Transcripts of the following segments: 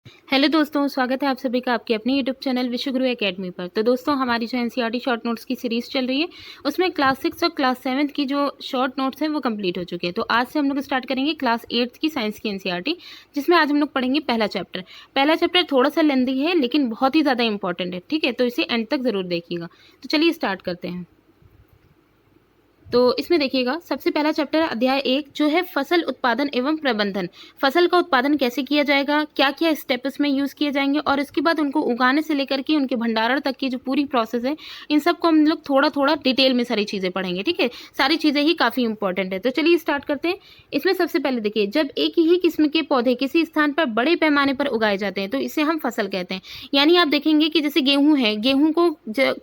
Hello दोस्तों, स्वागत है आप सभी का आपके अपने यूट्यूब चैनल विश्वगुरु एकेडमी पर। तो दोस्तों, हमारी जो एनसीईआरटी शॉर्ट नोट्स की सीरीज़ चल रही है, उसमें क्लास 6 और क्लास 7 की जो शॉर्ट नोट्स हैं वो कंप्लीट हो चुके हैं। तो आज से हम लोग स्टार्ट करेंगे क्लास 8 की साइंस की एनसीईआरटी, जिसमें आज हम लोग पढ़ेंगे पहला चैप्टर। पहला चैप्टर थोड़ा सा लेंदी है लेकिन बहुत ही ज़्यादा इंपॉर्टेंट है, ठीक है? तो इसे एंड तक ज़रूर देखिएगा। तो चलिए स्टार्ट करते हैं। तो इसमें देखिएगा, सबसे पहला चैप्टर अध्याय 1 जो है फसल उत्पादन एवं प्रबंधन। फसल का उत्पादन कैसे किया जाएगा, क्या क्या स्टेप इसमें यूज़ किए जाएंगे और इसके बाद उनको उगाने से लेकर के उनके भंडारण तक की जो पूरी प्रोसेस है, इन सबको हम लोग थोड़ा थोड़ा डिटेल में सारी चीज़ें पढ़ेंगे, ठीक है? सारी चीज़ें ही काफ़ी इंपॉर्टेंट है। तो चलिए स्टार्ट करते हैं। इसमें सबसे पहले देखिए, जब एक ही किस्म के पौधे किसी स्थान पर बड़े पैमाने पर उगाए जाते हैं तो इसे हम फसल कहते हैं। यानी आप देखेंगे कि जैसे गेहूँ है, गेहूँ को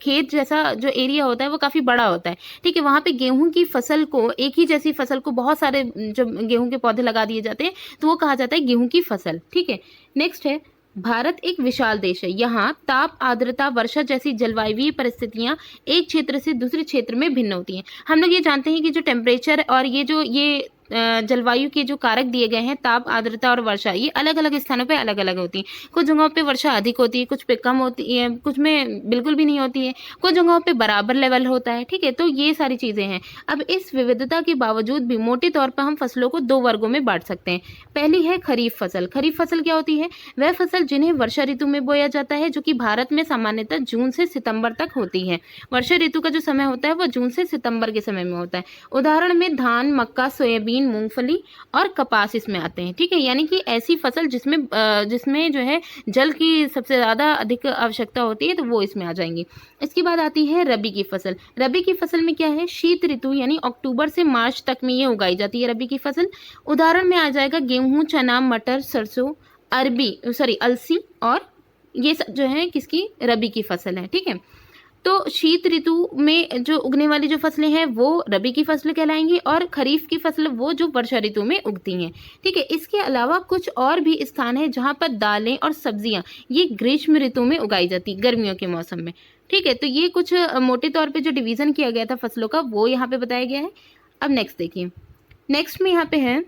खेत जैसा जो एरिया होता है वो काफ़ी बड़ा होता है, ठीक है? वहाँ पे गेहूँ की फसल को, एक ही जैसी फसल को बहुत सारे जब गेहूं के पौधे लगा दिए जाते हैं तो वो कहा जाता है गेहूं की फसल, ठीक है? नेक्स्ट है, भारत एक विशाल देश है। यहाँ ताप, आर्द्रता, वर्षा जैसी जलवायुवीय परिस्थितियां एक क्षेत्र से दूसरे क्षेत्र में भिन्न होती हैं। हम लोग ये जानते हैं कि जो टेम्परेचर और ये जलवायु के जो कारक दिए गए हैं, ताप, आर्द्रता और वर्षा, ये अलग अलग स्थानों पे अलग अलग होती हैं। कुछ जगहों पे वर्षा अधिक होती है, कुछ पे कम होती है, कुछ में बिल्कुल भी नहीं होती है, कुछ जगहों पे बराबर लेवल होता है, ठीक है? तो ये सारी चीज़ें हैं। अब इस विविधता के बावजूद भी मोटे तौर पर हम फसलों को दो वर्गों में बांट सकते हैं। पहली है खरीफ फसल। खरीफ फसल क्या होती है? वह फसल जिन्हें वर्षा ऋतु में बोया जाता है, जो कि भारत में सामान्यतः जून से सितंबर तक होती है। वर्षा ऋतु का जो समय होता है वो जून से सितंबर के समय में होता है। उदाहरण में धान, मक्का, सोयाबीन, मूंगफली और कपास इसमें आते हैं, ठीक है? यानी कि ऐसी फसल जिसमें जो है जल की सबसे ज़्यादा अधिक आवश्यकता होती है, तो वो इसमें आ जाएंगी। इसके बाद आती है रबी की फसल। रबी की फसल में क्या है? शीत ऋतु यानी अक्टूबर से मार्च तक में ये उगाई जाती है रबी की फसल। उदाहरण में आ जाएगा गेहूं, चना, मटर, सरसों, अलसी, और ये सब जो है किसकी? रबी की फसल है, ठीक है? तो शीत ऋतु में जो उगने वाली जो फसलें हैं वो रबी की फसलें कहलाएंगी और खरीफ की फसल वो जो वर्षा ऋतु में उगती हैं, ठीक है? इसके अलावा कुछ और भी स्थान है जहाँ पर दालें और सब्जियां ये ग्रीष्म ऋतु में उगाई जाती, गर्मियों के मौसम में, ठीक है? तो ये कुछ मोटे तौर पे जो डिवीजन किया गया था फसलों का वो यहाँ पे बताया गया है। अब नेक्स्ट देखिए, नेक्स्ट में यहाँ पे है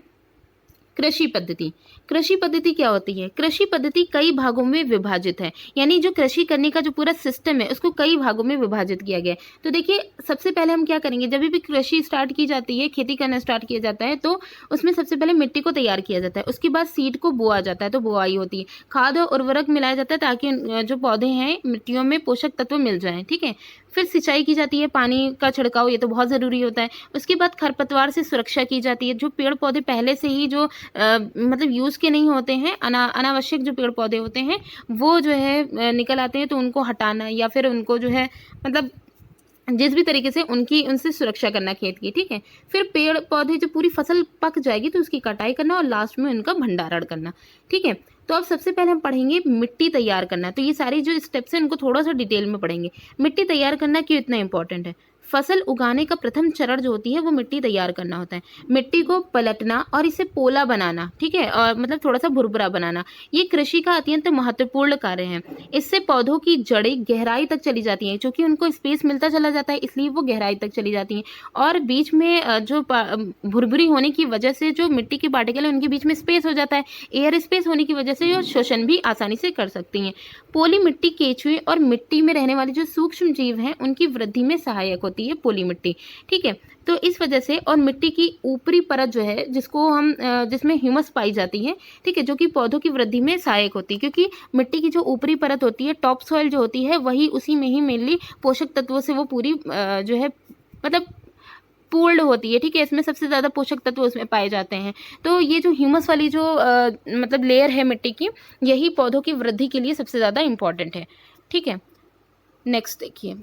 कृषि पद्धति। कृषि पद्धति क्या होती है? कृषि पद्धति कई भागों में विभाजित है, यानी जो कृषि करने का जो पूरा सिस्टम है उसको कई भागों में विभाजित किया गया है। तो देखिए, सबसे पहले हम क्या करेंगे, जब भी कृषि स्टार्ट की जाती है, खेती करना स्टार्ट किया जाता है, तो उसमें सबसे पहले मिट्टी को तैयार किया जाता है। उसके बाद सीड को बोआ जाता है, तो बुआई होती है। खाद और उर्वरक मिलाया जाता है ताकि जो पौधे हैं मिट्टियों में पोषक तत्व मिल जाएं, ठीक है? फिर सिंचाई की जाती है, पानी का छिड़काव, ये तो बहुत ज़रूरी होता है। उसके बाद खरपतवार से सुरक्षा की जाती है। जो पेड़ पौधे पहले से ही जो मतलब यूज़ के नहीं होते हैं, अनावश्यक जो पेड़ पौधे होते हैं वो जो है निकल आते हैं, तो उनको हटाना या फिर उनको जो है मतलब जिस भी तरीके से उनसे सुरक्षा करना खेत की, ठीक है? फिर पेड़ पौधे जब पूरी फसल पक जाएगी तो उसकी कटाई करना और लास्ट में उनका भंडारण करना, ठीक है? तो अब सबसे पहले हम पढ़ेंगे मिट्टी तैयार करना। तो ये सारी जो स्टेप्स हैं उनको थोड़ा सा डिटेल में पढ़ेंगे। मिट्टी तैयार करना क्यों इतना इंपॉर्टेंट है? फसल उगाने का प्रथम चरण जो होती है वो मिट्टी तैयार करना होता है। मिट्टी को पलटना और इसे पोला बनाना, ठीक है? और मतलब थोड़ा सा भुरभुरा बनाना, ये कृषि का अत्यंत महत्वपूर्ण कार्य है। इससे पौधों की जड़ें गहराई तक चली जाती हैं, क्योंकि उनको स्पेस मिलता चला जाता है इसलिए वो गहराई तक चली जाती हैं। और बीच में भुरभुरी होने की वजह से जो मिट्टी के पार्टिकल है उनके बीच में स्पेस हो जाता है। एयर स्पेस होने की वजह से ये शोषण भी आसानी से कर सकती हैं। पोली मिट्टी केंचुए और मिट्टी में रहने वाले जो सूक्ष्म जीव हैं उनकी वृद्धि में सहायक होती है पोली मिट्टी, ठीक है? तो इस वजह से, और मिट्टी की ऊपरी परत जो है जिसको हम जिसमें ह्यूमस पाई जाती है, ठीक है, जो कि पौधों की वृद्धि में सहायक होती है, क्योंकि मिट्टी की जो ऊपरी परत होती है, टॉप सॉइल जो होती है, वही उसी में ही मेनली पोषक तत्वों से वो पूरी जो है मतलब पूर्ण होती है, ठीक है? इसमें सबसे ज़्यादा पोषक तत्व उसमें पाए जाते हैं। तो ये जो ह्यूमस वाली जो मतलब लेयर है मिट्टी की, यही पौधों की वृद्धि के लिए सबसे ज़्यादा इम्पॉर्टेंट है, ठीक है? नेक्स्ट देखिए,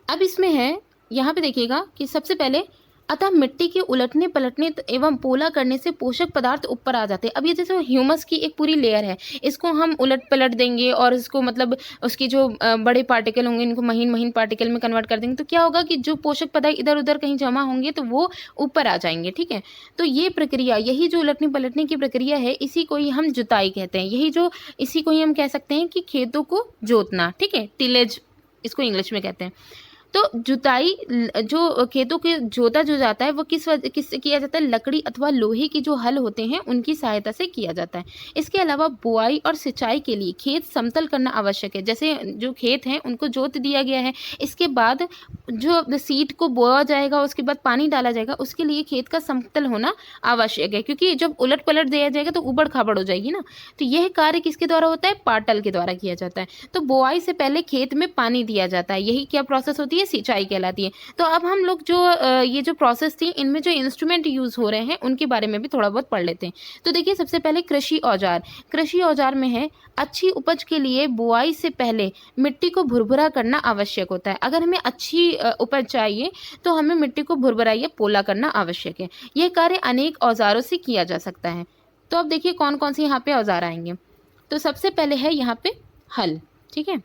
अब इसमें है, यहाँ पे देखिएगा कि सबसे पहले, अतः मिट्टी के उलटने पलटने एवं पोला करने से पोषक पदार्थ ऊपर आ जाते हैं। अब ये जैसे ह्यूमस की एक पूरी लेयर है, इसको हम उलट पलट देंगे और इसको मतलब उसकी जो बड़े पार्टिकल होंगे इनको महीन महीन पार्टिकल में कन्वर्ट कर देंगे, तो क्या होगा कि जो पोषक पदार्थ इधर उधर कहीं जमा होंगे तो वो ऊपर आ जाएंगे, ठीक है? तो ये प्रक्रिया, यही जो उलटने पलटने की प्रक्रिया है, इसी को ही हम जुताई कहते हैं। इसी को ही हम कह सकते हैं कि खेतों को जोतना, ठीक है? टिलेज इसको इंग्लिश में कहते हैं। तो जुताई जो खेतों के जोता जो जाता है वो किससे किया जाता है, लकड़ी अथवा लोहे के जो हल होते हैं उनकी सहायता से किया जाता है। इसके अलावा बुआई और सिंचाई के लिए खेत समतल करना आवश्यक है। जैसे जो खेत हैं उनको जोत दिया गया है, इसके बाद जो सीड को बोया जाएगा, उसके बाद पानी डाला जाएगा, उसके लिए खेत का समतल होना आवश्यक है, क्योंकि जब उलट पलट दिया जाएगा तो उबड़ खाबड़ हो जाएगी ना। तो यह कार्य किसके द्वारा होता है, पाटल के द्वारा किया जाता है। तो बुआई से पहले खेत में पानी दिया जाता है, यही क्या प्रोसेस होती है, सिंचाई कहलाती है। तो अब हम लोग जो ये जो प्रोसेस थी, इनमें जो इंस्ट्रूमेंट यूज हो रहे हैं उनके बारे में भी थोड़ा बहुत पढ़ लेते हैं। तो देखिए सबसे पहले कृषि औजार। कृषि औजार में है अच्छी उपज के लिए बुआई से पहले मिट्टी को भुरभुरा करना आवश्यक होता है। अगर हमें अच्छी उपज चाहिए तो हमें मिट्टी को भुरभुरा या पोला करना आवश्यक है। यह कार्य अनेक औजारों से किया जा सकता है। तो अब देखिए कौन कौन से यहाँ पे औजार आएंगे। तो सबसे पहले है यहाँ पे हल। ठीक है,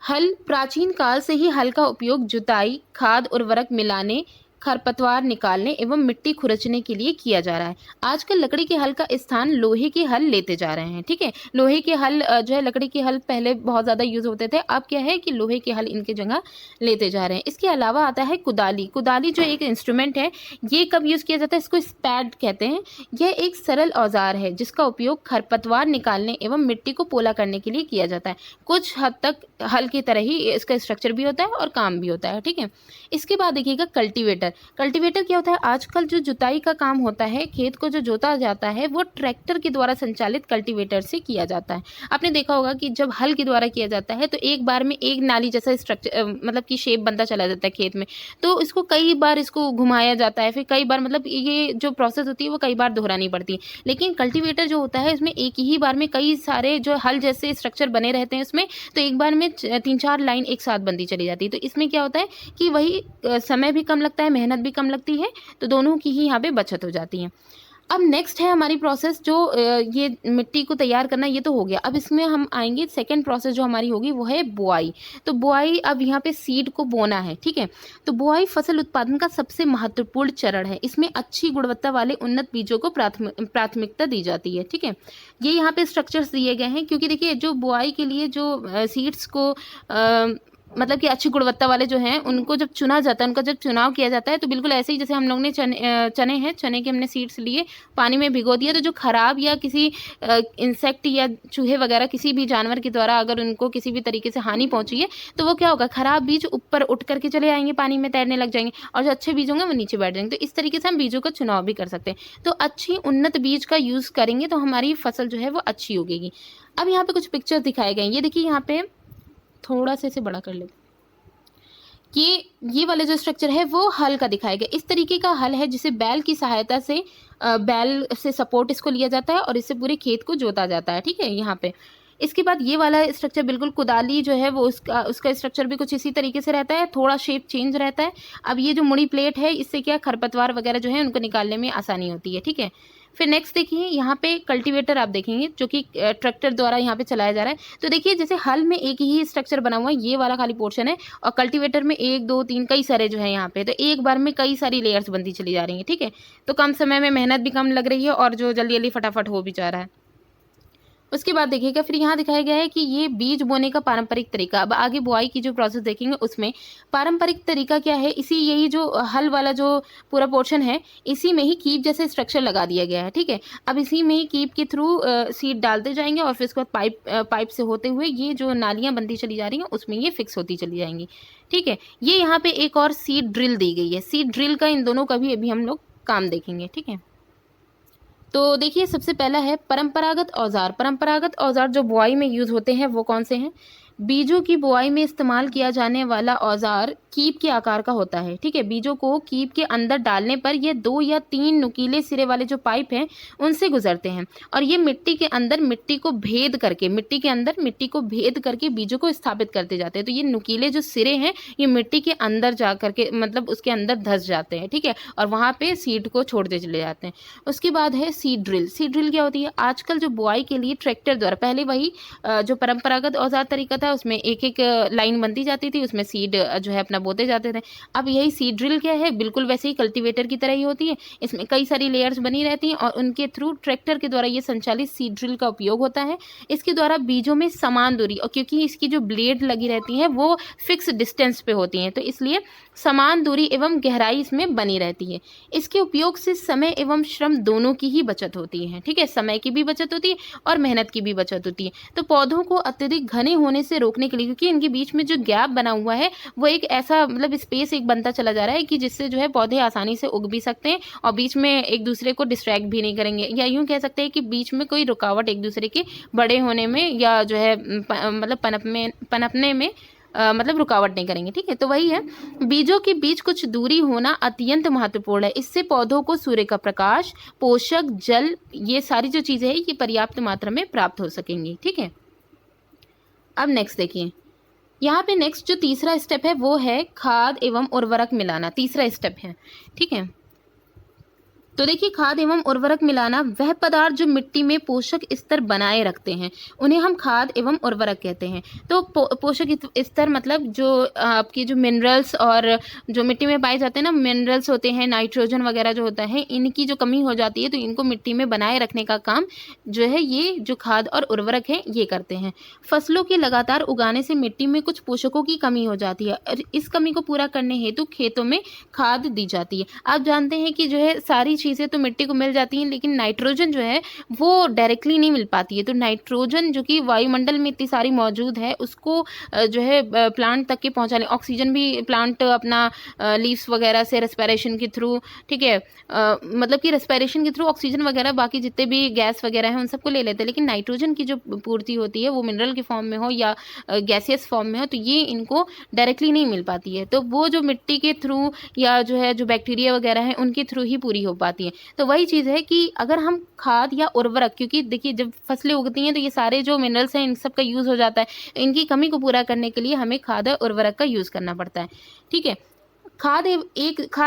हल प्राचीन काल से ही हल का उपयोग जुताई, खाद उर्वरक मिलाने, खरपतवार निकालने एवं मिट्टी खुरचने के लिए किया जा रहा है। आजकल लकड़ी के हल का स्थान लोहे के हल लेते जा रहे हैं। ठीक है, लोहे के हल जो है, लकड़ी के हल पहले बहुत ज़्यादा यूज होते थे, अब क्या है कि लोहे के हल इनके जगह लेते जा रहे हैं। इसके अलावा आता है कुदाली। कुदाली जो एक इंस्ट्रूमेंट है, ये कब यूज़ किया जाता है, इसको स्पैड कहते हैं। यह एक सरल औजार है जिसका उपयोग खरपतवार निकालने एवं मिट्टी को पोला करने के लिए किया जाता है। कुछ हद तक हल की तरह ही इसका स्ट्रक्चर भी होता है और काम भी होता है। ठीक है, इसके बाद देखिएगा कल्टीवेटर। कल्टीवेटर क्या होता है, आजकल जो जुताई का काम होता है, खेत को जो जोता जाता है वो ट्रैक्टर के द्वारा संचालित कल्टीवेटर से किया जाता है। आपने देखा होगा कि जब हल के द्वारा किया जाता है तो एक बार में एक नाली जैसा स्ट्रक्चर मतलब कि शेप बनता चला जाता है खेत में, तो इसको कई बार इसको घुमाया जाता है, फिर कई बार मतलब ये जो प्रोसेस होती है वो कई बार दोहरानी पड़ती है। लेकिन कल्टीवेटर जो होता है इसमें एक ही बार में कई सारे जो हल जैसे स्ट्रक्चर बने रहते हैं उसमें, तो एक बार में 3-4 लाइन एक साथ बनती चली जाती है। तो इसमें क्या होता है कि वही समय भी कम लगता है, मेहनत भी कम लगती है, तो दोनों की ही यहाँ पे बचत हो जाती है। अब नेक्स्ट है हमारी प्रोसेस जो ये मिट्टी को तैयार करना, ये तो हो गया। अब इसमें हम आएंगे सेकंड प्रोसेस जो हमारी होगी वो है बुआई। तो बुआई, अब यहाँ पे सीड को बोना है। ठीक है, तो बुआई फसल उत्पादन का सबसे महत्वपूर्ण चरण है। इसमें अच्छी गुणवत्ता वाले उन्नत बीजों को प्राथमिकता दी जाती है। ठीक है, ये यहाँ पे स्ट्रक्चर्स दिए गए हैं, क्योंकि देखिए जो बुआई के लिए जो सीड्स को मतलब कि अच्छी गुणवत्ता वाले जो हैं उनको जब चुना जाता है, उनका जब चुनाव किया जाता है, तो बिल्कुल ऐसे ही जैसे हम लोग ने चने के हमने सीड्स लिए, पानी में भिगो दिया, तो जो खराब या किसी इंसेक्ट या चूहे वगैरह किसी भी जानवर के द्वारा अगर उनको किसी भी तरीके से हानि पहुंची है तो वो क्या होगा, खराब बीज ऊपर उठ करके चले आएंगे, पानी में तैरने लग जाएंगे, और जो अच्छे बीज होंगे वो नीचे बैठ जाएंगे। तो इस तरीके से हम बीजों का चुनाव भी कर सकते हैं। तो अच्छी उन्नत बीज का यूज़ करेंगे तो हमारी फसल जो है वो अच्छी उगेगी। अब यहाँ पे कुछ पिक्चर्स दिखाए गए हैं, ये देखिए यहाँ पे थोड़ा सा इसे बड़ा कर लेते, ये वाला जो स्ट्रक्चर है वो हल का दिखाया गया। इस तरीके का हल है जिसे बैल की सहायता से बैल से सपोर्ट इसको लिया जाता है और इससे पूरे खेत को जोता जाता है। ठीक है, यहाँ पे इसके बाद ये वाला स्ट्रक्चर बिल्कुल कुदाली जो है वो उसका स्ट्रक्चर भी कुछ इसी तरीके से रहता है, थोड़ा शेप चेंज रहता है। अब ये जो मुड़ी प्लेट है इससे क्या खरपतवार वगैरह जो है उनको निकालने में आसानी होती है। ठीक है, फिर नेक्स्ट देखिए यहाँ पे कल्टीवेटर आप देखेंगे जो कि ट्रैक्टर द्वारा यहाँ पे चलाया जा रहा है। तो देखिए जैसे हल में एक ही स्ट्रक्चर बना हुआ है, ये वाला खाली पोर्शन है, और कल्टीवेटर में 1 2 3 कई सारे जो है यहाँ पे, तो एक बार में कई सारी लेयर्स बनती चली जा रही है। ठीक है, तो कम समय में मेहनत भी कम लग रही है और जो जल्दी जल्दी फटाफट हो भी जा रहा है। उसके बाद देखिएगा फिर यहाँ दिखाया गया है कि ये बीज बोने का पारंपरिक तरीका। अब आगे बुआई की जो प्रोसेस देखेंगे उसमें पारंपरिक तरीका क्या है, इसी यही जो हल वाला जो पूरा पोर्शन है इसी में ही कीप जैसे स्ट्रक्चर लगा दिया गया है। ठीक है, अब इसी में ही कीप के थ्रू सीड डालते जाएंगे और फिर उसके बाद पाइप से होते हुए ये जो नालियाँ बनती चली जा रही हैं उसमें ये फिक्स होती चली जाएंगी। ठीक है, ये यहाँ पे एक और सीड ड्रिल दी गई है। सीड ड्रिल का इन दोनों का भी अभी हम लोग काम देखेंगे। ठीक है, तो देखिए सबसे पहला है परंपरागत औजार। परंपरागत औजार जो बुआई में यूज होते हैं वो कौन से हैं? बीजों की बुआई में इस्तेमाल किया जाने वाला औजार कीप के आकार का होता है। ठीक है, बीजों को कीप के अंदर डालने पर ये 2 या 3 नुकीले सिरे वाले जो पाइप हैं उनसे गुजरते हैं और ये मिट्टी के अंदर मिट्टी को भेद करके बीजों को स्थापित करते जाते हैं। तो ये नुकीले जो सिरे हैं ये मिट्टी के अंदर जा करके मतलब उसके अंदर धंस जाते हैं। ठीक है, और वहाँ पे सीड को छोड़ते चले जाते हैं। उसके बाद है सीड ड्रिल। सीड ड्रिल क्या होती है? आजकल जो बुआई के लिए ट्रैक्टर द्वारा, पहले वही जो परंपरागत औजार तरीका था था, उसमें एक एक लाइन बनती जाती थी, उसमें सीड जो है अपना बोते जाते थे। अब यही सीड ड्रिल क्या है, बिल्कुल वैसे ही कल्टीवेटर की तरह ही होती है। इसमें कई सारी लेयर्स बनी रहती हैं और उनके थ्रू ट्रैक्टर के द्वारा ये संचालित सीड ड्रिल का उपयोग होता है। इसके द्वारा बीजों में समान दूरी, और क्योंकि इसकी जो ब्लेड लगी रहती है वो फिक्स डिस्टेंस पे होती हैं, तो इसलिए समान दूरी एवं गहराई इसमें बनी रहती है। इसके उपयोग से समय एवं श्रम दोनों की ही बचत होती है। ठीक है, समय की भी बचत होती है और मेहनत की भी बचत होती है। तो पौधों को अत्यधिक घने होने से रोकने के लिए, क्योंकि इनके बीच में जो गैप बना हुआ है वो एक ऐसा मतलब स्पेस एक बनता चला जा रहा है कि जिससे जो है पौधे आसानी से उग भी सकते हैं और बीच में एक दूसरे को डिस्ट्रैक्ट भी नहीं करेंगे, या यूं कह सकते हैं कि बीच में कोई रुकावट एक दूसरे के बड़े होने में या जो है मतलब पनपने में मतलब रुकावट नहीं करेंगे। ठीक है, तो वही है, बीजों के बीच कुछ दूरी होना अत्यंत महत्वपूर्ण है। इससे पौधों को सूर्य का प्रकाश, पोषक, जल, ये सारी जो चीज़ें हैं ये पर्याप्त मात्रा में प्राप्त हो सकेंगी। ठीक है, अब नेक्स्ट देखिए, यहाँ पे नेक्स्ट जो तीसरा स्टेप है वो है खाद एवं उर्वरक मिलाना। तीसरा स्टेप है। ठीक है, तो देखिए, खाद एवं उर्वरक मिलाना वह पदार्थ जो मिट्टी में पोषक स्तर बनाए रखते हैं, उन्हें हम खाद एवं उर्वरक कहते हैं। तो पोषक स्तर मतलब जो आपकी जो मिनरल्स और जो मिट्टी में पाए जाते हैं ना, मिनरल्स होते हैं, नाइट्रोजन वगैरह जो होता है, इनकी जो कमी हो जाती है तो इनको मिट्टी में बनाए रखने का काम जो है ये जो खाद और उर्वरक है ये करते हैं। फसलों के लगातार उगाने से मिट्टी में कुछ पोषकों की कमी हो जाती है और इस कमी को पूरा करने हेतु खेतों में खाद दी जाती है। आप जानते हैं कि जो है सारी चीज़ें तो मिट्टी को मिल जाती हैं, लेकिन नाइट्रोजन जो है वो डायरेक्टली नहीं मिल पाती है। तो नाइट्रोजन जो कि वायुमंडल में इतनी सारी मौजूद है उसको जो है प्लांट तक के पहुंचाने, ऑक्सीजन भी प्लांट अपना लीव्स वगैरह से रेस्पिरेशन के थ्रू, ठीक है, मतलब कि रेस्पिरेशन के थ्रू ऑक्सीजन वगैरह बाकी जितने भी गैस वगैरह हैं उन सबको ले लेते हैं, लेकिन नाइट्रोजन की जो पूर्ति होती है वो मिनरल के फॉर्म में हो या गैसियस फॉर्म में हो तो ये इनको डायरेक्टली नहीं मिल पाती है। तो वो जो मिट्टी के थ्रू या जो है जो बैक्टीरिया वगैरह हैं उनके थ्रू ही पूरी हो पाती है। तो वही चीज़ है कि अगर हम खाद या उर्वरक, क्योंकि देखिए जब फसलें उगती हैं तो ये सारे जो मिनरल्स हैं इन सब का यूज़ हो जाता है, इनकी कमी को पूरा करने के लिए हमें खाद और उर्वरक का यूज़ करना पड़ता है। ठीक है, खाद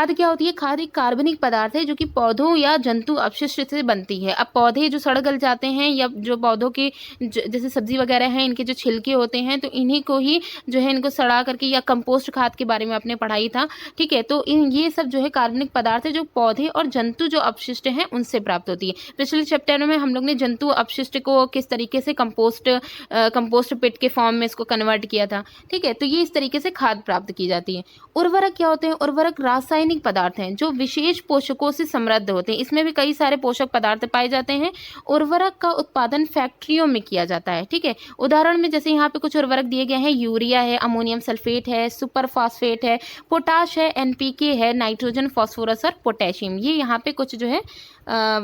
क्या होती है, खाद एक कार्बनिक पदार्थ है जो कि पौधों या जंतु अपशिष्ट से बनती है। अब पौधे जो सड़ गल जाते हैं या जो पौधों के जैसे सब्जी वगैरह हैं इनके जो छिलके होते हैं तो इन्हीं को ही जो है इनको सड़ा करके, या कंपोस्ट खाद के बारे में आपने पढ़ाई था, ठीक है, तो ये सब जो है कार्बनिक पदार्थ है जो पौधे और जंतु जो अपशिष्ट हैं उनसे प्राप्त होती है। पिछले चैप्टर में हम लोग ने जंतु अपशिष्ट को किस तरीके से कंपोस्ट पिट के फॉर्म में इसको कन्वर्ट किया था। ठीक है, तो ये इस तरीके से खाद प्राप्त की जाती है। उर्वरक क्या होते हैं, उर्वरक रासायनिक पदार्थ हैं जो विशेष पोषकों से समृद्ध होते हैं। इसमें भी कई सारे पोषक पदार्थ पाए जाते हैं। उर्वरक का उत्पादन फैक्ट्रियों में किया जाता है। ठीक है, उदाहरण में जैसे यहाँ पे कुछ उर्वरक दिए गए हैं, यूरिया है, अमोनियम सल्फेट है, सुपर फास्फेट है, पोटाश है, एनपीके है, नाइट्रोजन, फास्फोरस और पोटेशियम, ये यहाँ पे कुछ जो है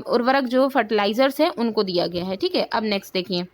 उर्वरक जो फर्टिलाइजर्स है उनको दिया गया है। ठीक है, अब नेक्स्ट देखिए,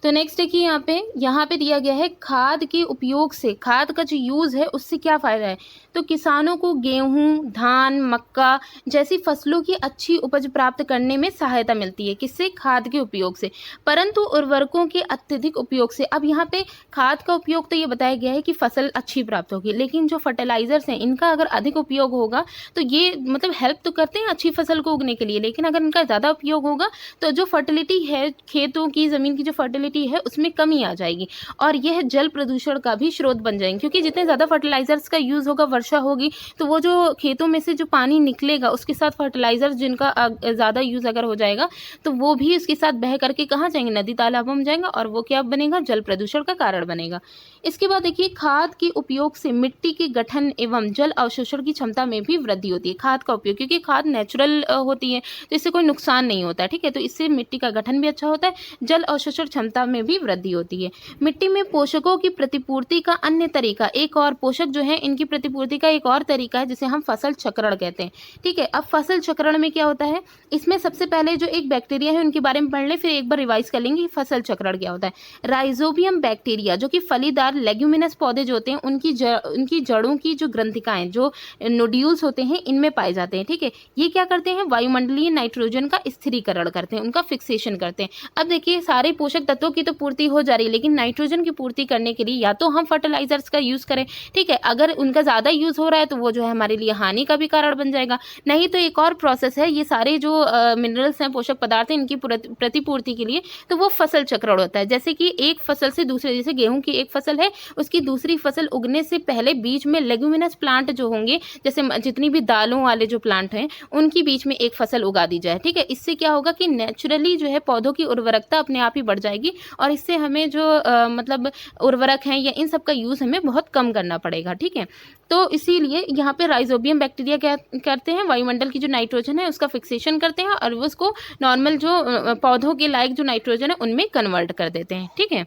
तो नेक्स्ट देखिए यहाँ पे दिया गया है खाद के उपयोग से, खाद का जो यूज़ है उससे क्या फ़ायदा है। तो किसानों को गेहूं, धान, मक्का जैसी फसलों की अच्छी उपज प्राप्त करने में सहायता मिलती है, किससे, खाद के उपयोग से। परंतु उर्वरकों के अत्यधिक उपयोग से, अब यहाँ पे खाद का उपयोग तो ये बताया गया है कि फसल अच्छी प्राप्त होगी, लेकिन जो फर्टिलाइजर्स हैं इनका अगर अधिक उपयोग होगा तो ये मतलब हेल्प तो करते हैं अच्छी फसल को उगने के लिए, लेकिन अगर इनका ज़्यादा उपयोग होगा तो जो फर्टिलिटी है, खेतों की ज़मीन की जो फर्टिलिटी है उसमें कमी आ जाएगी और यह जल प्रदूषण का भी स्रोत बन जाएंगे, क्योंकि जितने ज़्यादा फर्टिलाइजर्स का यूज़ होगा, वर्षा होगी तो वो जो खेतों में से जो पानी निकलेगा उसके साथ फर्टिलाइजर्स जिनका ज़्यादा यूज़ अगर हो जाएगा तो वो भी उसके साथ बह करके कहाँ जाएंगे, नदी तालाबों में जाएंगा और वो क्या बनेगा, जल प्रदूषण का कारण बनेगा। इसके बाद देखिए, खाद के उपयोग से मिट्टी के गठन एवं जल अवशोषण की क्षमता में भी वृद्धि होती है। खाद का उपयोग, क्योंकि खाद नेचुरल होती है तो इससे कोई नुकसान नहीं होता। ठीक है, तो इससे मिट्टी का गठन भी अच्छा होता है, जल अवशोषण क्षमता में भी वृद्धि होती है। मिट्टी में पोषकों की प्रतिपूर्ति का अन्य तरीका, एक और पोषक जो है इनकी प्रतिपूर्ति का एक और तरीका है जिसे हम फसल चक्रण कहते हैं। ठीक है, अब फसल चक्रण में क्या होता है, इसमें सबसे पहले जो एक बैक्टीरिया है उनके बारे में पढ़ लें, फिर एक बार रिवाइज कर लेंगे फसल चक्रण क्या होता है। राइजोबियम बैक्टीरिया जो कि फलीदार लेग्यूमिनस पौधे जो होते हैं उनकी जड़ों की जो ग्रंथिकाएं, जो नोड्यूल्स होते हैं, इनमें पाए जाते हैं। ठीक है, ये क्या करते हैं, वायुमंडलीय नाइट्रोजन का स्थिरीकरण करते हैं, उनका फिक्सेशन करते हैं। अब देखिए, सारे पोषक तत्व खादों की तो पूर्ति हो जा रही है, लेकिन नाइट्रोजन की पूर्ति करने के लिए या तो हम फर्टिलाइजर्स का यूज़ करें, ठीक है। अगर उनका ज़्यादा यूज़ हो रहा है तो वो जो है हमारे लिए हानि का भी कारण बन जाएगा। नहीं तो एक और प्रोसेस है, ये सारे जो मिनरल्स हैं, पोषक पदार्थ हैं, इनकी प्रतिपूर्ति के लिए तो वो फसल चक्रण होता है। जैसे कि एक फसल से दूसरे, जैसे गेहूं की एक फसल है, उसकी दूसरी फसल उगने से पहले बीच में लेग्यूमिनस प्लांट जो होंगे, जैसे जितनी भी दालों वाले जो प्लांट हैं, उनकी बीच में एक फसल उगा दी जाए, ठीक है। इससे क्या होगा कि नेचुरली जो है पौधों की उर्वरकता अपने आप ही बढ़ जाएगी और इससे हमें जो मतलब उर्वरक हैं या इन सब का यूज़ हमें बहुत कम करना पड़ेगा, ठीक है। तो इसीलिए यहाँ पे राइजोबियम बैक्टीरिया क्या करते हैं, वायुमंडल की जो नाइट्रोजन है उसका फिक्सेशन करते हैं और उसको नॉर्मल जो पौधों के लायक जो नाइट्रोजन है उनमें कन्वर्ट कर देते हैं, ठीक है।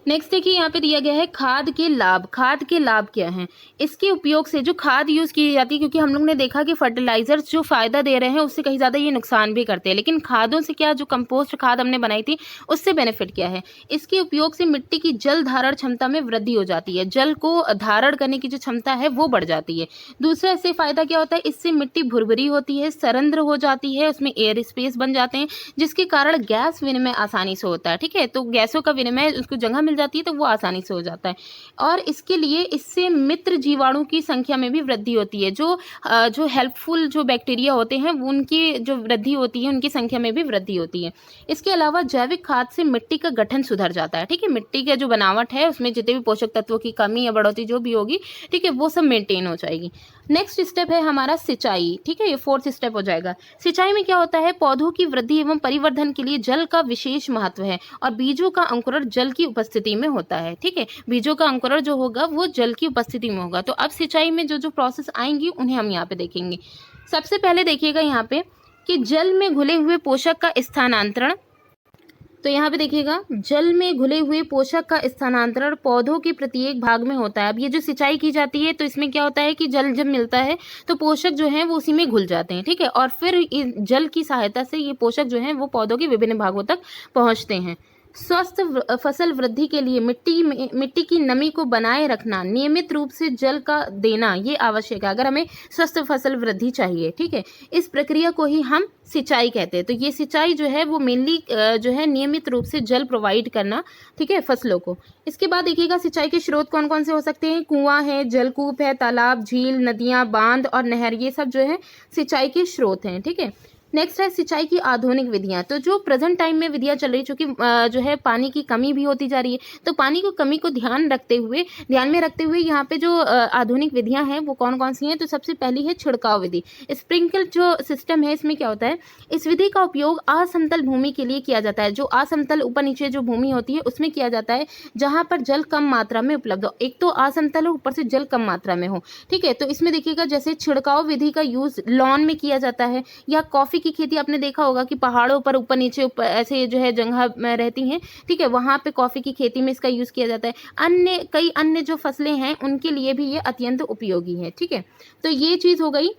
नेक्स्ट देखिए यहाँ पे दिया गया है खाद के लाभ। खाद के लाभ क्या हैं? इसके उपयोग से जो खाद यूज़ की जाती है, क्योंकि हम लोग ने देखा कि फर्टिलाइजर्स जो फ़ायदा दे रहे हैं उससे कहीं ज़्यादा ये नुकसान भी करते हैं, लेकिन खादों से क्या, जो कंपोस्ट खाद हमने बनाई थी उससे बेनिफिट क्या है? इसके उपयोग से मिट्टी की जल धारण क्षमता में वृद्धि हो जाती है, जल को धारण करने की जो क्षमता है वो बढ़ जाती है। दूसरा इससे फ़ायदा क्या होता है, इससे मिट्टी भुरभुरी होती है, सरंध्र हो जाती है, उसमें एयर स्पेस बन जाते हैं, जिसके कारण गैस विनिमय आसानी से होता है, ठीक है। तो गैसों का विनिमय उसको जगह मिल जाती है तो वो आसानी से हो जाता है। और इसके लिए इससे मित्र जीवाणु की संख्या में भी वृद्धि होती है, जो हेल्पफुल जो बैक्टीरिया होते हैं उनकी जो वृद्धि होती है, उनकी संख्या में भी वृद्धि होती है। इसके अलावा जैविक खाद से मिट्टी का गठन सुधर जाता है, ठीक है। मिट्टी का जो बनावट है उसमें जितने भी पोषक तत्वों की कमी या बढ़ोतरी जो भी होगी, ठीक है, वो सब मेंटेन हो जाएगी। नेक्स्ट स्टेप है हमारा सिंचाई, ठीक है, ये फोर्थ स्टेप हो जाएगा। सिंचाई में क्या होता है, पौधों की वृद्धि एवं परिवर्धन के लिए जल का विशेष महत्व है और बीजों का अंकुरण जल की उपस्थिति में होता है, ठीक है। बीजों का अंकुरण जो होगा वो जल की उपस्थिति में होगा। तो अब सिंचाई में जो जो प्रोसेस आएंगी उन्हें हम यहाँ पे देखेंगे। सबसे पहले देखिएगा यहाँ पे कि जल में घुले हुए पोषक का स्थानांतरण। तो यहाँ पे देखिएगा, जल में घुले हुए पोषक का स्थानांतरण पौधों के प्रत्येक भाग में होता है। अब ये जो सिंचाई की जाती है तो इसमें क्या होता है कि जल जब मिलता है तो पोषक जो हैं वो उसी में घुल जाते हैं, ठीक है, और फिर इस जल की सहायता से ये पोषक जो हैं वो पौधों के विभिन्न भागों तक पहुँचते हैं। स्वस्थ फसल वृद्धि के लिए मिट्टी की नमी को बनाए रखना, नियमित रूप से जल का देना ये आवश्यक है अगर हमें स्वस्थ फसल वृद्धि चाहिए, ठीक है। इस प्रक्रिया को ही हम सिंचाई कहते हैं। तो ये सिंचाई जो है वो मेनली जो है नियमित रूप से जल प्रोवाइड करना, ठीक है, फसलों को। इसके बाद देखिएगा सिंचाई के स्रोत कौन कौन से हो सकते हैं। कुआं है, जलकूप है, तालाब, झील, नदियाँ, बांध और नहर, ये सब जो है सिंचाई के स्रोत हैं, ठीक है। नेक्स्ट है सिंचाई की आधुनिक विधियां। तो जो प्रेजेंट टाइम में विधियां चल रही, चूंकि जो है पानी की कमी भी होती जा रही है, तो पानी की कमी को ध्यान में रखते हुए यहाँ पे जो आधुनिक विधियां हैं वो कौन कौन सी हैं। तो सबसे पहली है छिड़काव विधि। स्प्रिंकल जो सिस्टम है इसमें क्या होता है, इस विधि का उपयोग असमतल भूमि के लिए किया जाता है। जो असमतल ऊपर नीचे जो भूमि होती है उसमें किया जाता है जहाँ पर जल कम मात्रा में उपलब्ध हो। एक तो असमतल हो, ऊपर से जल कम मात्रा में हो, ठीक है। तो इसमें देखिएगा जैसे छिड़काव विधि का यूज लॉन में किया जाता है, या कॉफी की खेती आपने देखा होगा कि पहाड़ों पर ऊपर नीचे ऐसे जो है जगह में रहती हैं, ठीक है, वहां पे कॉफी की खेती में इसका यूज किया जाता है। कई अन्य जो फसलें हैं उनके लिए भी ये अत्यंत उपयोगी है, ठीक है। तो ये चीज हो गई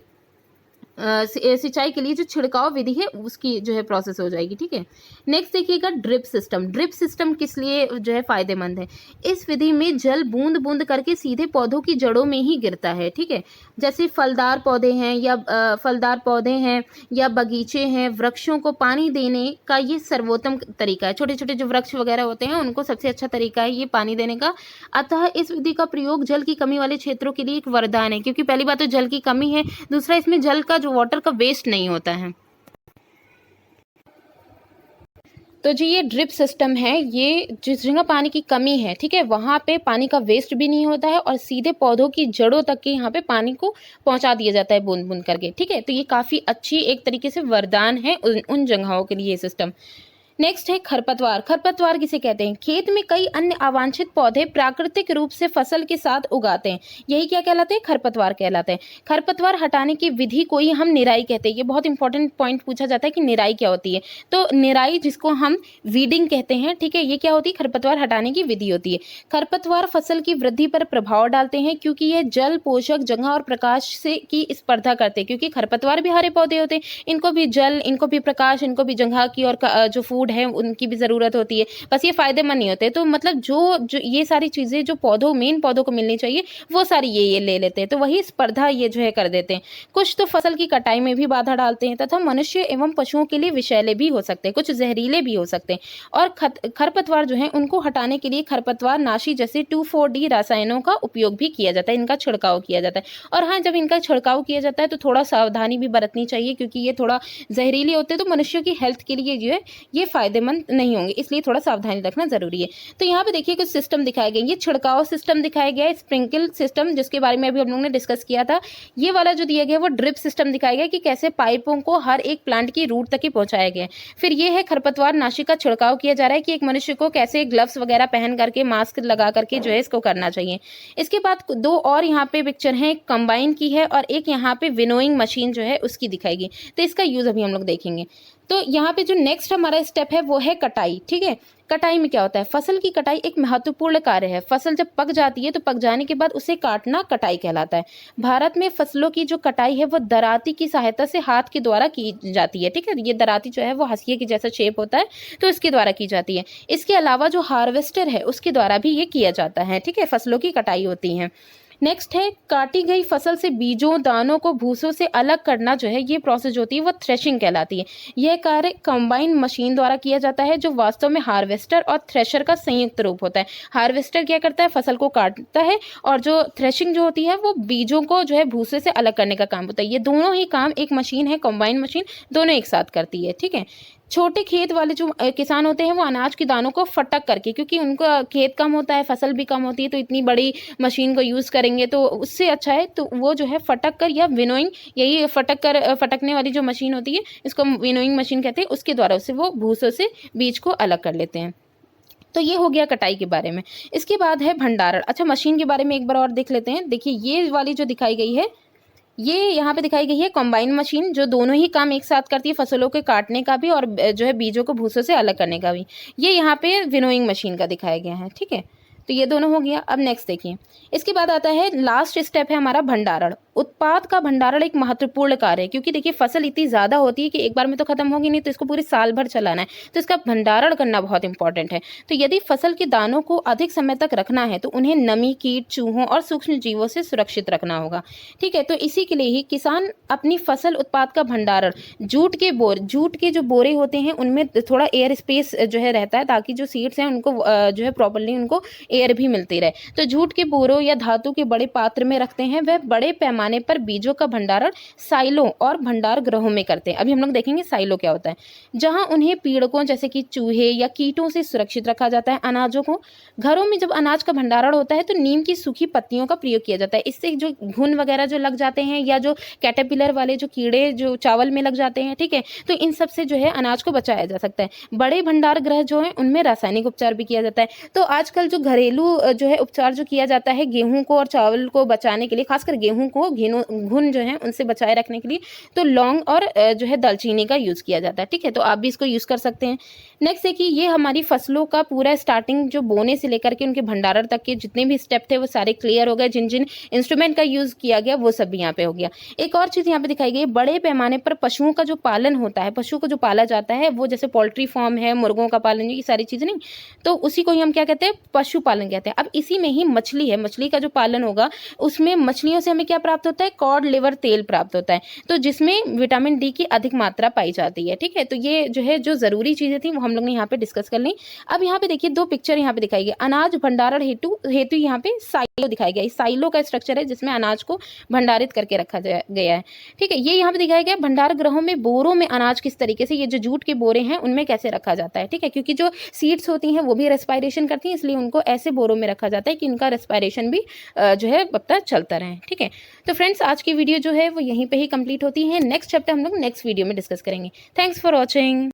सिंचाई के लिए जो छिड़काव विधि है उसकी जो है प्रोसेस हो जाएगी, ठीक है। नेक्स्ट देखिएगा ड्रिप सिस्टम। ड्रिप सिस्टम किस लिए जो है फायदेमंद है, इस विधि में जल बूंद बूंद करके सीधे पौधों की जड़ों में ही गिरता है, ठीक है। जैसे फलदार पौधे हैं या बगीचे हैं, वृक्षों को पानी देने का ये सर्वोत्तम तरीका है। छोटे छोटे जो वृक्ष वगैरह होते हैं उनको सबसे अच्छा तरीका है ये पानी देने का। अतः इस विधि का प्रयोग जल की कमी वाले क्षेत्रों के लिए एक वरदान है, क्योंकि पहली बात तो जल की कमी है, दूसरा इसमें जल का वाटर का वेस्ट नहीं होता है। तो जी ये ड्रिप सिस्टम है, ये जिस जगह पानी की कमी है, ठीक है, वहां पे पानी का वेस्ट भी नहीं होता है और सीधे पौधों की जड़ों तक के यहाँ पे पानी को पहुंचा दिया जाता है बूंद बूंद करके, ठीक है। तो ये काफी अच्छी एक तरीके से वरदान है उन जगहों के लिए ये सिस्टम। नेक्स्ट है खरपतवार। खरपतवार किसे कहते हैं, खेत में कई अन्य अवांछित पौधे प्राकृतिक रूप से फसल के साथ उगाते हैं, यही क्या कहलाते हैं, खरपतवार कहलाते हैं। खरपतवार हटाने की विधि को ही हम निराई कहते हैं। ये बहुत इंपॉर्टेंट पॉइंट पूछा जाता है कि निराई क्या होती है। तो निराई जिसको हम वीडिंग कहते हैं, ठीक है, ये क्या होती है, खरपतवार हटाने की विधि होती है। खरपतवार फसल की वृद्धि पर प्रभाव डालते हैं क्योंकि ये जल, पोषक, जगह और प्रकाश से की स्पर्धा करते हैं, क्योंकि खरपतवार भी हरे पौधे होते हैं, इनको भी जल, इनको भी प्रकाश, इनको भी जगह की और जो फूड फूड है उनकी भी ज़रूरत होती है, बस ये फ़ायदेमंद नहीं होते। तो मतलब जो ये सारी चीज़ें जो मेन पौधों को मिलनी चाहिए वो सारी ये ले लेते हैं, तो वही स्पर्धा ये जो है कर देते हैं। कुछ तो फसल की कटाई में भी बाधा डालते हैं तथा मनुष्य एवं पशुओं के लिए विषैले भी हो सकते हैं, कुछ जहरीले भी हो सकते हैं। और खरपतवार जो है उनको हटाने के लिए खरपतवार नाशी जैसे 2,4-D रसायनों का उपयोग भी किया जाता है, इनका छिड़काव किया जाता है। और हाँ, जब इनका छिड़काव किया जाता है तो थोड़ा सावधानी भी बरतनी चाहिए, क्योंकि ये थोड़ा जहरीले होते हैं तो मनुष्यों की हेल्थ के लिए जो है ये फायदेमंद नहीं होंगे, इसलिए थोड़ा सावधानी रखना जरूरी है। तो यहाँ पे देखिए कुछ सिस्टम दिखाए गए, ये छिड़काव सिस्टम दिखाया गया है, स्प्रिंकल सिस्टम जिसके बारे में अभी हम लोगों ने डिस्कस किया था। ये वाला जो दिया गया है वो ड्रिप सिस्टम दिखाया गया कि कैसे पाइपों को हर एक प्लांट की रूट तक ही पहुंचाया गया है। फिर ये है खरपतवार नाशी का छिड़काव किया जा रहा है कि एक मनुष्य को कैसे ग्लव्स वगैरह पहन करके मास्क लगा करके जो है इसको करना चाहिए। इसके बाद दो और यहाँ पे पिक्चर है, कंबाइन की है और एक यहाँ पे विनोइंग मशीन जो है उसकी दिखाएगी। तो इसका यूज अभी हम लोग देखेंगे। तो यहाँ पे जो नेक्स्ट हमारा स्टेप है वो है कटाई। ठीक है, कटाई में क्या होता है, फसल की कटाई एक महत्वपूर्ण कार्य है। फसल जब पक जाती है तो पक जाने के बाद उसे काटना कटाई कहलाता है। भारत में फसलों की जो कटाई है वो दराती की सहायता से हाथ के द्वारा की जाती है। ठीक है, ये दराती जो है वो हंसिए के जैसा शेप होता है तो इसके द्वारा की जाती है। इसके अलावा जो हार्वेस्टर है उसके द्वारा भी ये किया जाता है। ठीक है, फसलों की कटाई होती है। नेक्स्ट है काटी गई फसल से बीजों दानों को भूसों से अलग करना जो है ये प्रोसेस होती है वो थ्रेशिंग कहलाती है। यह कार्य कंबाइन मशीन द्वारा किया जाता है जो वास्तव में हार्वेस्टर और थ्रेशर का संयुक्त रूप होता है। हार्वेस्टर क्या करता है, फसल को काटता है, और जो थ्रेशिंग जो होती है वो बीजों को जो है भूसे से अलग करने का काम होता है। ये दोनों ही काम एक मशीन है, कंबाइन मशीन, दोनों एक साथ करती है। ठीक है, छोटे खेत वाले जो किसान होते हैं वो अनाज के दानों को फटक करके, क्योंकि उनका खेत कम होता है, फसल भी कम होती है, तो इतनी बड़ी मशीन को यूज़ करेंगे तो उससे अच्छा है तो वो जो है फटक कर या विनोइंग, यही फटकने वाली जो मशीन होती है इसको विनोइंग मशीन कहते हैं, उसके द्वारा उससे वो भूसों से बीज को अलग कर लेते हैं। तो ये हो गया कटाई के बारे में। इसके बाद है भंडारण। अच्छा, मशीन के बारे में एक बार और देख लेते हैं। देखिए ये वाली जो दिखाई गई है, ये यहाँ पे दिखाई गई है कंबाइन मशीन, जो दोनों ही काम एक साथ करती है, फसलों के काटने का भी और जो है बीजों को भूसों से अलग करने का भी। ये यहाँ पे विनोइंग मशीन का दिखाया गया है। ठीक है, तो ये दोनों हो गया। अब नेक्स्ट देखिए, इसके बाद आता है लास्ट स्टेप है हमारा भंडारण। उत्पाद का भंडारण एक महत्वपूर्ण कार्य है, क्योंकि देखिए फसल इतनी ज़्यादा होती है कि एक बार में तो खत्म होगी नहीं, तो इसको पूरे साल भर चलाना है, तो इसका भंडारण करना बहुत इंपॉर्टेंट है। तो यदि फसल के दानों को अधिक समय तक रखना है तो उन्हें नमी, कीट, चूहों और सूक्ष्म जीवों से सुरक्षित रखना होगा। ठीक है, तो इसी के लिए ही किसान अपनी फसल उत्पाद का भंडारण जूट के जो बोरे होते हैं उनमें थोड़ा एयर स्पेस जो है रहता है, ताकि जो सीड्स हैं उनको जो है प्रॉपरली उनको एयर भी मिलती रहे। तो जूट के बोरों या धातु के बड़े पात्र में रखते हैं। वह बड़े पैमाने पर बीजों का भंडारण साइलों और भंडार गृहों में करते हैं। अभी हम लोग देखेंगे साइलो क्या होता है, जहां उन्हें पीड़कों जैसे कि चूहे या कीटों से सुरक्षित रखा जाता है। अनाजों को घरों में जब अनाज का भंडारण होता है तो नीम की सूखी पत्तियों का प्रयोग किया जाता है। इससे जो घुन वगैरह जो लग जाते हैं या जो कैटरपिलर वाले जो कीड़े जो चावल में लग जाते हैं, ठीक है, तो इन सब से जो है अनाज को बचाया जा सकता है। बड़े भंडार गृह जो है उनमें रासायनिक उपचार भी किया जाता है। तो आजकल जो घरेलू जो है उपचार जो किया जाता है गेहूं को और चावल को बचाने के लिए, खासकर गेहूं को घुन जो है उनसे बचाए रखने के लिए, तो लौंग और जो है दालचीनी का यूज किया जाता है। ठीक है, तो आप भी इसको यूज कर सकते हैं। नेक्स्ट है कि ये हमारी फसलों का पूरा स्टार्टिंग जो बोने से लेकर के उनके भंडारण तक के जितने भी स्टेप थे वो सारे क्लियर हो गए। जिन जिन इंस्ट्रूमेंट का यूज किया गया वो सब भी यहाँ पे हो गया। एक और चीज यहाँ पे दिखाई गई, बड़े पैमाने पर पशुओं का जो पालन होता है, पशु को जो पाला जाता है वो जैसे पोल्ट्री फार्म है, मुर्गों का पालन, ये सारी चीजें नहीं, तो उसी को ही हम क्या कहते हैं, पशुपालन कहते हैं। अब इसी में ही मछली है, मछली का जो पालन होगा उसमें मछलियों से हमें क्या प्राप्त होता है, कॉड लिवर तेल प्राप्त होता है, तो जिसमें विटामिन डी की अधिक मात्रा पाई जाती है। ठीक है, तो ये जो है जो जरूरी चीजें थी वो हम लोग ने यहाँ पे डिस्कस कर ली। अब यहाँ पे देखिए दो पिक्चर यहाँ पे दिखाई गई, अनाज भंडारण हेतु यहाँ पे साइलो दिखाया गया। साइलो का स्ट्रक्चर है जिसमें अनाज को भंडारित करके रखा गया है। ठीक है, ये यहाँ पे दिखाया गया भंडार गृहों में बोरों में अनाज किस तरीके से, ये जो जूट के बोरे हैं उनमें कैसे रखा जाता है। ठीक है, क्योंकि जो सीड्स होती हैं वो भी रेस्पायरेशन करती हैं, इसलिए उनको ऐसे बोरों में रखा जाता है कि उनका रेस्पायरेशन भी जो है अब तक चलता रहे। ठीक है, तो फ्रेंड्स आज की वीडियो जो है वो यहीं पे ही कंप्लीट होती है। नेक्स्ट चैप्टर हम लोग नेक्स्ट वीडियो में डिस्कस करेंगे। Thanks for watching.